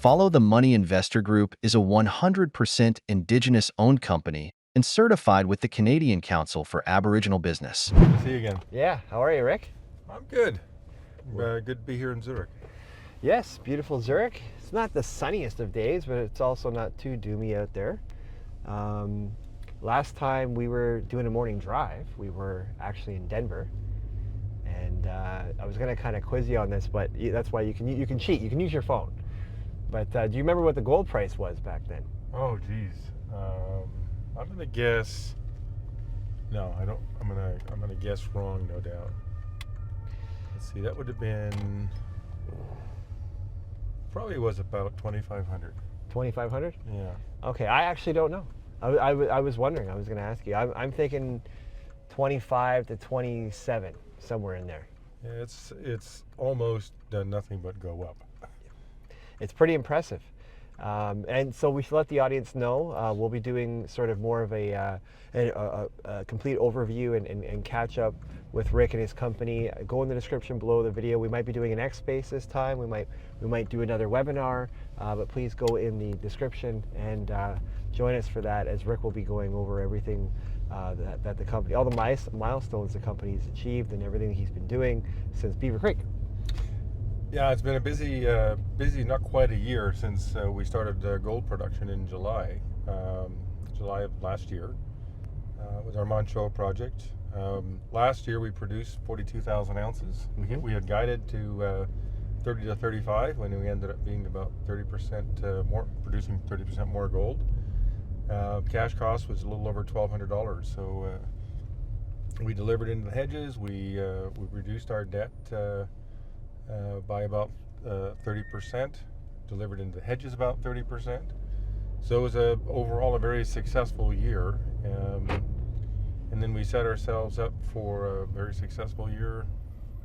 Follow the Money Investor Group is a 100% Indigenous-owned company and certified with the Canadian Council for Aboriginal Business. Good to see you again. Yeah, how are you, Rick? I'm good. Good to be here in Zurich. Yes, beautiful Zurich. It's not the sunniest of days, but it's also not too doomy out there. Last time we were doing a morning drive, we were actually in Denver, and I was going to kind of quiz you on this, but that's why you can cheat. You can use your phone. But do you remember what the gold price was back then? Oh, geez. I'm gonna guess. No, I don't. I'm gonna guess wrong, no doubt. Let's see. That would have been. Probably was about 2,500. 2,500? Yeah. Okay, I actually don't know. I was wondering. I was going to ask you. I'm thinking 25 to 27, somewhere in there. Yeah, it's almost done nothing but go up. It's pretty impressive. And so we should let the audience know. We'll be doing sort of more of a complete overview and catch up with Rick and his company. Go in the description below the video. We might be doing an X Space this time. We might do another webinar, but please go in the description and join us for that, as Rick will be going over everything that the company, all the milestones the company's achieved and everything he's been doing since Beaver Creek. Yeah, it's been a busy, not quite a year since we started gold production in July of last year with our Manh Choh project. Last year we produced 42,000 ounces. Mm-hmm. We had guided to 30 to 35 when we ended up being about 30% more, producing 30% more gold. Cash cost was a little over $1,200. So we delivered into the hedges. We reduced our debt by about 30%, delivered into the hedges about 30%. So it was overall a very successful year. And then we set ourselves up for a very successful year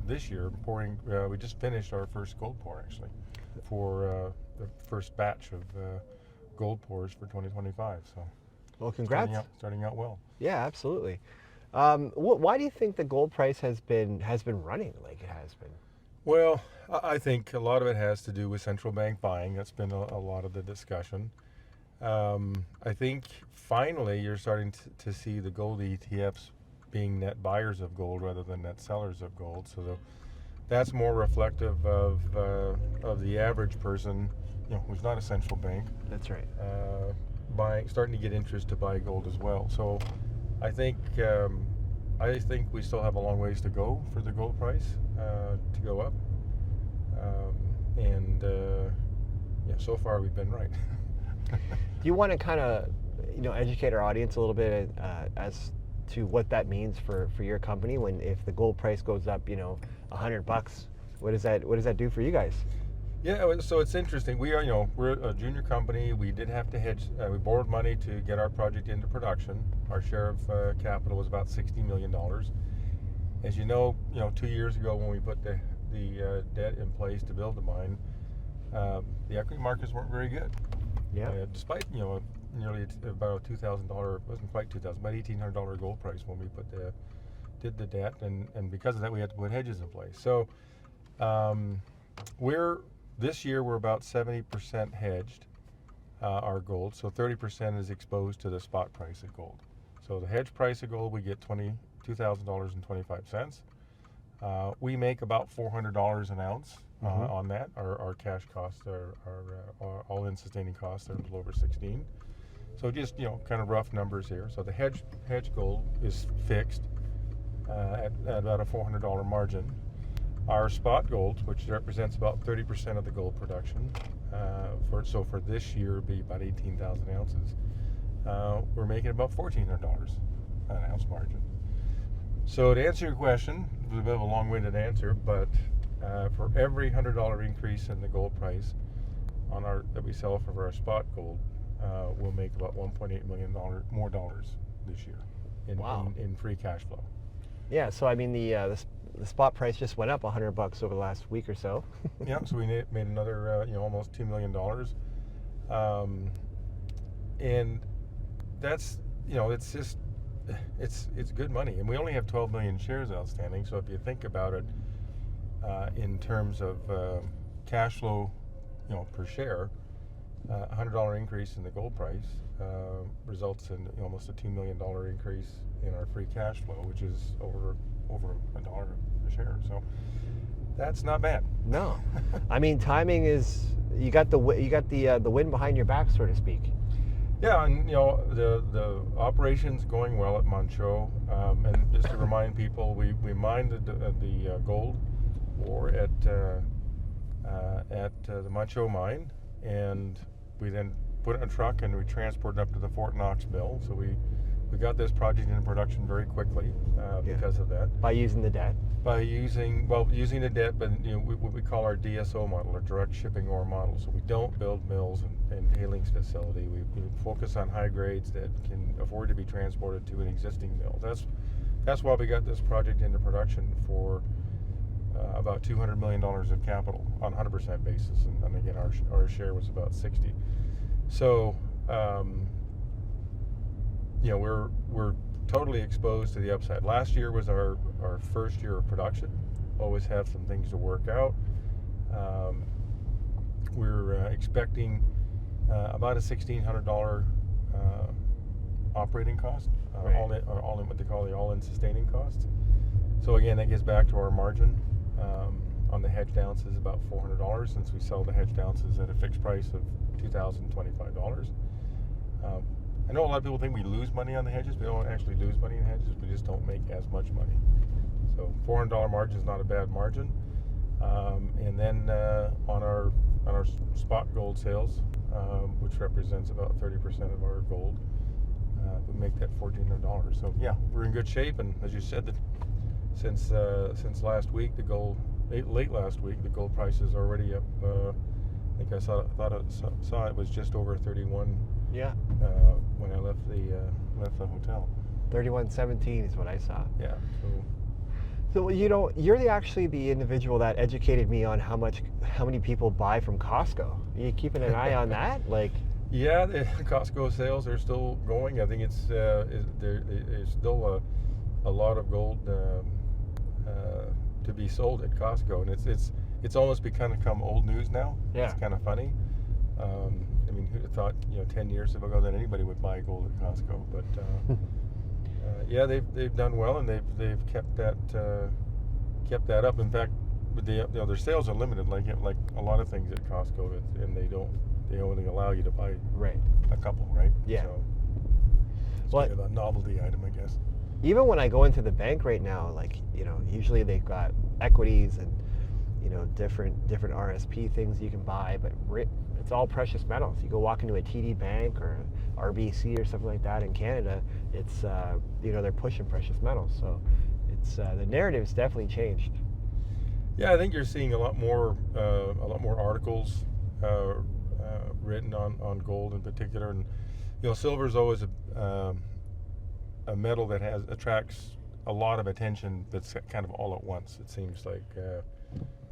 this year, pouring. We just finished our first gold pour, actually, for the first batch of gold pours for 2025. So, well, congrats. Starting out well. Yeah, absolutely. Why do you think the gold price has been running like it has been? Well, I think a lot of it has to do with central bank buying. That's been a lot of the discussion. I think finally you're starting to see the gold ETFs being net buyers of gold rather than net sellers of gold. So that's more reflective of the average person, who's not a central bank. That's right. Starting to get interest to buy gold as well. So I think we still have a long ways to go for the gold price to go up. So far we've been right. Do you want to kind of, educate our audience a little bit as to what that means for your company if the gold price goes up, $100? What does that do for you guys? Yeah, so it's interesting. We're a junior company. We did have to hedge. We borrowed money to get our project into production. Our share of capital was about $60 million. As you know, 2 years ago when we put the debt in place to build the mine, the equity markets weren't very good. Yeah. Despite nearly about $2,000, wasn't quite $2,000, about $1,800 gold price when we did the debt, and because of that we had to put hedges in place. So this year we're about 70% hedged our gold, so 30% is exposed to the spot price of gold. So the hedge price of gold, we get $22,025. We make about $400 an ounce on that. Our cash costs are all-in sustaining costs are a little over 16. So just kind of rough numbers here. So the hedge gold is fixed at about a $400 margin. Our spot gold, which represents about 30% of the gold production, for this year be about 18,000 ounces. We're making about $1,400 an ounce margin. So to answer your question, it was a bit of a long-winded answer, but for every $100 increase in the gold price that we sell for our spot gold, we'll make about $1.8 million more dollars this year in free cash flow. Yeah, so I mean the spot price just went up $100 over the last week or so. Yeah, so we made another almost $2 million, and that's it's just it's good money, and we only have 12 million shares outstanding. So if you think about it in terms of cash flow, per share, $100 increase in the gold price results in almost a $2 million increase in our free cash flow, which is over $1 a share. So that's not bad. No, I mean timing is you got the wind behind your back, so to speak. Yeah, and the operation's going well at Manh Choh, and just to remind people, we mined the gold ore at the Manh Choh mine, and we then put it in a truck and we transported it up to the Fort Knox mill. So we got this project into production very quickly because of that. By using the debt. By using the debt, but what we call our DSO model, or direct shipping ore model. So we don't build mills and tailings facility. We focus on high grades that can afford to be transported to an existing mill. That's why we got this project into production for about $200 million of capital on a 100% basis, and again our share was about 60. So we're totally exposed to the upside. Last year was our first year of production. Always have some things to work out. We're expecting about a $1,600 operating cost, right. all in what they call the all-in sustaining costs. So again, that gets back to our margin on the hedged ounces, about $400, since we sell the hedged ounces at a fixed price of $2,025. I know a lot of people think we lose money on the hedges. We don't actually lose money in hedges. We just don't make as much money. So $400 margin is not a bad margin. And then on our spot gold sales, which represents about 30% of our gold, we make that $1,400. So yeah, we're in good shape. And as you said, that since last week, late last week, the gold price is already up. I think I saw it was just over 31. Yeah. When I left the hotel. 31.17 is what I saw. Yeah. So you're actually the individual that educated me on how many people buy from Costco. Are you keeping an eye on that? Like. Yeah, the Costco sales are still going. I think there's still a lot of gold to be sold at Costco, and it's almost become old news now. Yeah. It's kind of funny. I mean, who'd have thought 10 years ago that anybody would buy gold at Costco? But yeah, they've done well, and they've kept that up. In fact, their sales are limited, like a lot of things at Costco, and they only allow you to buy a couple, right? Yeah. So it's kind of a novelty item, I guess. Even when I go into the bank right now, like usually they've got equities and different RSP things you can buy, but it's all precious metals. You go walk into a TD Bank or RBC or something like that in Canada, it's they're pushing precious metals. So it's the narrative's definitely changed. Yeah, I think you're seeing a lot more articles written on gold in particular, and silver is always a metal that attracts a lot of attention. That's kind of all at once. It seems like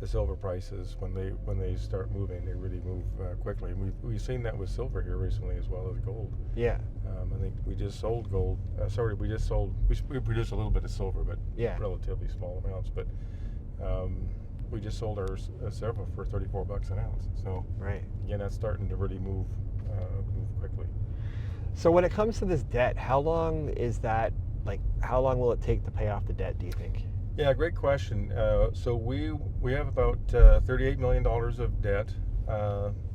the silver prices, when they start moving, they really move quickly. And we've seen that with silver here recently as well as gold. Yeah. I think we just sold gold. We produce a little bit of silver, but relatively small amounts. But we just sold our silver for $34 an ounce. So again, that's starting to really move quickly. So when it comes to this debt, how long is that? Like, how long will it take to pay off the debt, do you think? Yeah, great question. So we have about $38 million of debt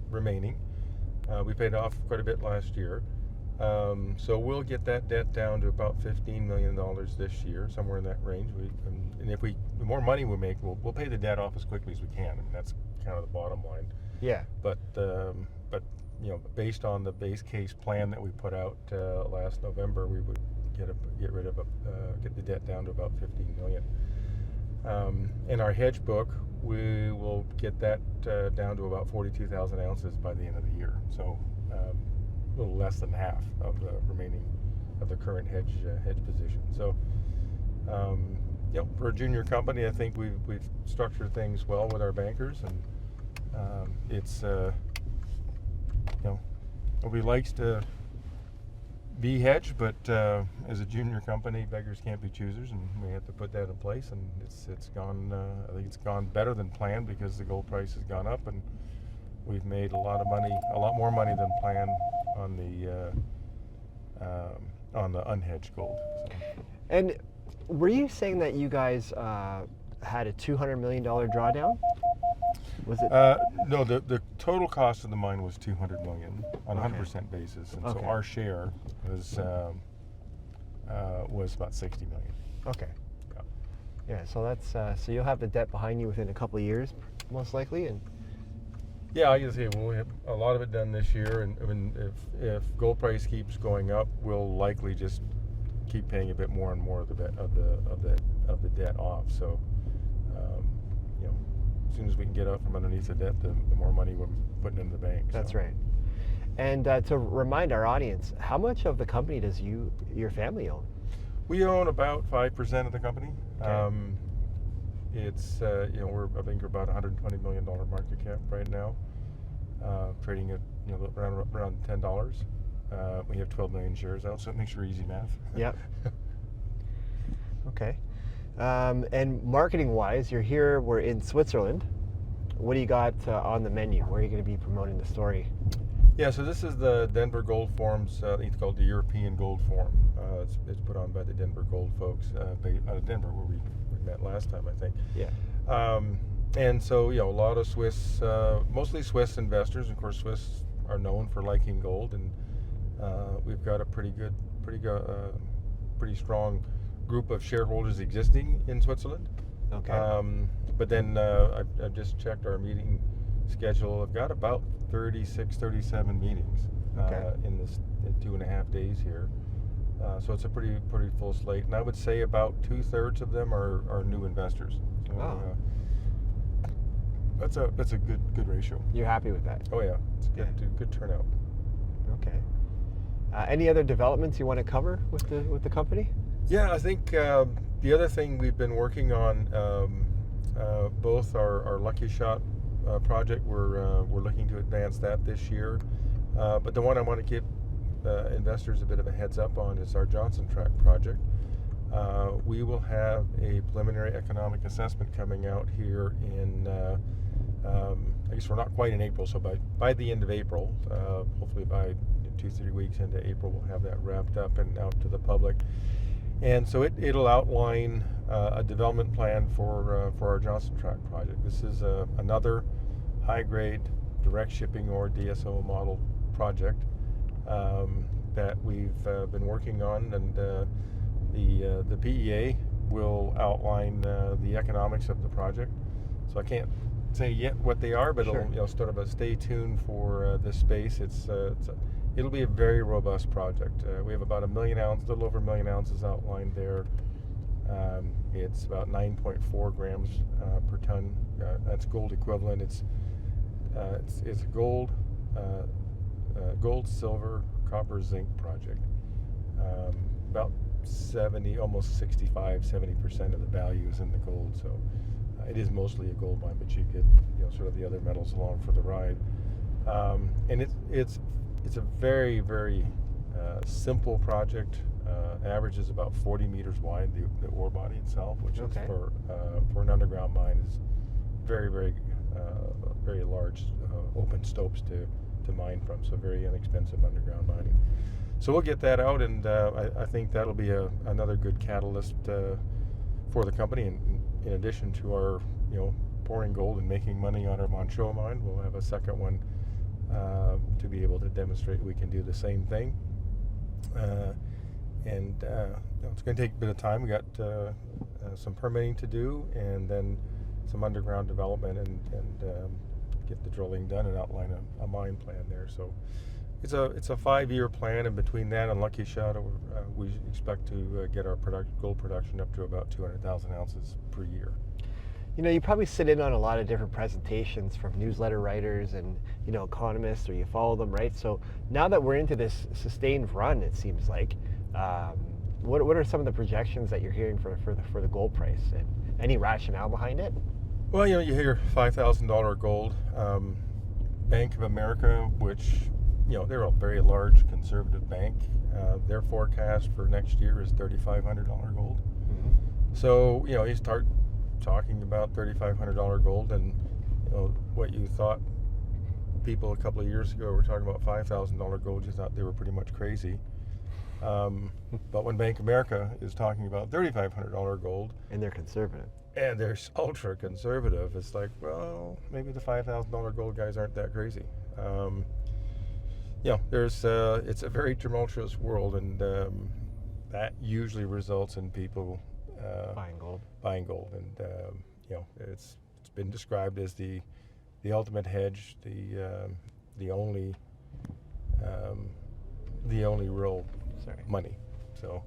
remaining. We paid off quite a bit last year. So we'll get that debt down to about $15 million this year, somewhere in that range. And if the more money we make, we'll pay the debt off as quickly as we can. I mean, that's kind of the bottom line. Yeah. But based on the base case plan that we put out last November, we would get the debt down to about $15 million. In our hedge book, we will get that down to about 42,000 ounces by the end of the year. So a little less than half of the remaining of the current hedge position. So for a junior company, I think we've structured things well with our bankers, and it's nobody likes to be hedged, but as a junior company, beggars can't be choosers, and we have to put that in place. And it's gone. I think it's gone better than planned because the gold price has gone up, and we've made a lot more money than planned on the unhedged gold. So. And were you saying that you guys had a $200 million drawdown? Was it? No, the total cost of the mine was $200 million on a Okay. 100% basis, and Okay. so our share was about $60 million. Okay. Yeah. Yeah, so that's so you'll have the debt behind you within a couple of years, most likely, and Yeah, I just say we'll have a lot of it done this year, and I mean, if gold price keeps going up, we'll likely just keep paying a bit more and more of the debt off. So, as soon as we can get out from underneath the debt, the more money we're putting into the bank. that's so. right. And to remind our audience, how much of the company does your family own? We own about 5% of the company. Okay. It's I think we're about $120 million market cap right now, trading at around $10. We have 12 million shares out, so it makes for easy math. Yep. Okay. And marketing-wise, you're here. We're in Switzerland. What do you got on the menu? Where are you going to be promoting the story? Yeah, so this is the Denver Gold Forum's, I think it's called the European Gold Forum. It's put on by the Denver Gold folks out of Denver, where we met last time, I think. Yeah. And so, a lot of Swiss, mostly Swiss investors. Of course, Swiss are known for liking gold, and we've got a pretty strong group of shareholders existing in Switzerland. Okay. But then I've just checked our meeting schedule. I've got about 36, 37 meetings in this 2.5 days here. So it's a pretty full slate, and I would say about 2/3 of them are new investors. So, Wow. That's a good ratio. You're happy with that? Oh yeah, it's good turnout. Okay. Any other developments you want to cover with the company? Yeah, I think the other thing we've been working on, both our Lucky Shot project, we're looking to advance that this year. But the one I want to give investors a bit of a heads up on is our Johnson Tract project. We will have a preliminary economic assessment coming out here in, I guess we're not quite in April, so by the end of April, hopefully by 2-3 weeks into April, we'll have that wrapped up and out to the public. And so it'll outline a development plan for our Johnson Tract project. This is another high-grade direct shipping ore DSO model project that we've been working on, and the PEA will outline the economics of the project. So I can't say yet what they are, but Sure. it'll sort of stay tuned for this space. It'll be a very robust project. We have about a little over 1 million ounces outlined there. It's about 9.4 grams per ton. That's gold equivalent. It's gold, silver, copper, zinc project. About 70% of the value is in the gold. So it is mostly a gold mine, but you get sort of the other metals along for the ride. And it's a very, very simple project. Averages about 40 meters wide, the ore body itself, which is for an underground mine is very, very, very large open stopes to mine from. So very inexpensive underground mining. So we'll get that out, and I think that'll be another good catalyst for the company. And in addition to our pouring gold and making money on our Manh Choh mine, we'll have a second one to be able to demonstrate we can do the same thing. It's going to take a bit of time. We got some permitting to do, and then some underground development, and get the drilling done and outline a mine plan there. So it's a 5-year plan, and between that and Lucky Shot, we expect to get our gold production up to about 200,000 ounces per year. You probably sit in on a lot of different presentations from newsletter writers and economists, or you follow them, right? So now that we're into this sustained run, it seems like, what are some of the projections that you're hearing for the gold price, and any rationale behind it? Well, you hear $5,000 gold. Bank of America, which they're a very large conservative bank. Their forecast for next year is $3,500 gold. Mm-hmm. So you start talking about $3,500 gold, and what you thought people a couple of years ago were talking about $5,000 gold, just thought they were pretty much crazy. But when Bank of America is talking about $3,500 gold, And they're conservative. and they're ultra conservative, it's like, well, maybe the $5,000 gold guys aren't that crazy. There's it's a very tumultuous world, and that usually results in people Buying gold. And it's been described as the ultimate hedge, the only real money. So,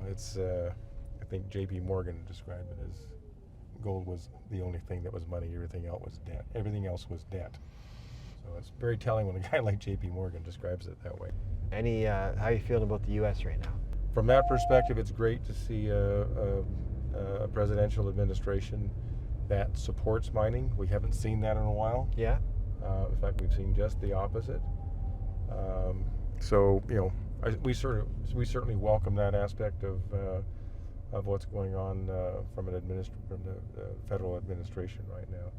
it's I think J.P. Morgan described it as gold was the only thing that was money. Everything else was debt. So it's very telling when a guy like J.P. Morgan describes it that way. How are you feeling about the U.S. right now? From that perspective, it's great to see a presidential administration that supports mining. We haven't seen that in a while. Yeah. In fact, we've seen just the opposite. We certainly welcome that aspect of what's going on from the federal administration right now.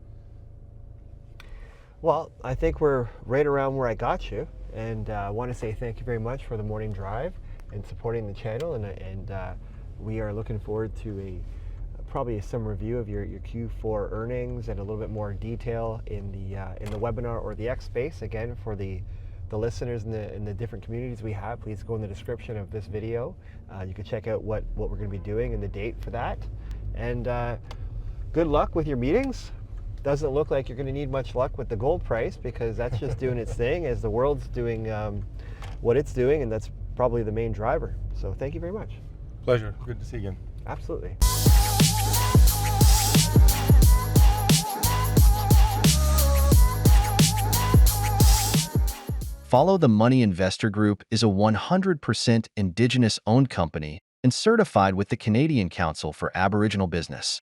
Well, I think we're right around where I got you, and I want to say thank you very much for the morning drive and supporting the channel, and we are looking forward to probably some review of your Q4 earnings and a little bit more detail in the webinar or the X space. Again, for the listeners in the different communities we have, please go in the description of this video. You can check out what we're going to be doing and the date for that. And good luck with your meetings. Doesn't look like you're going to need much luck with the gold price, because that's just doing its thing as the world's doing what it's doing, and that's probably the main driver. So thank you very much. Pleasure. Good to see you again. Absolutely. Follow the Money Investor Group is a 100% Indigenous-owned company and certified with the Canadian Council for Aboriginal Business.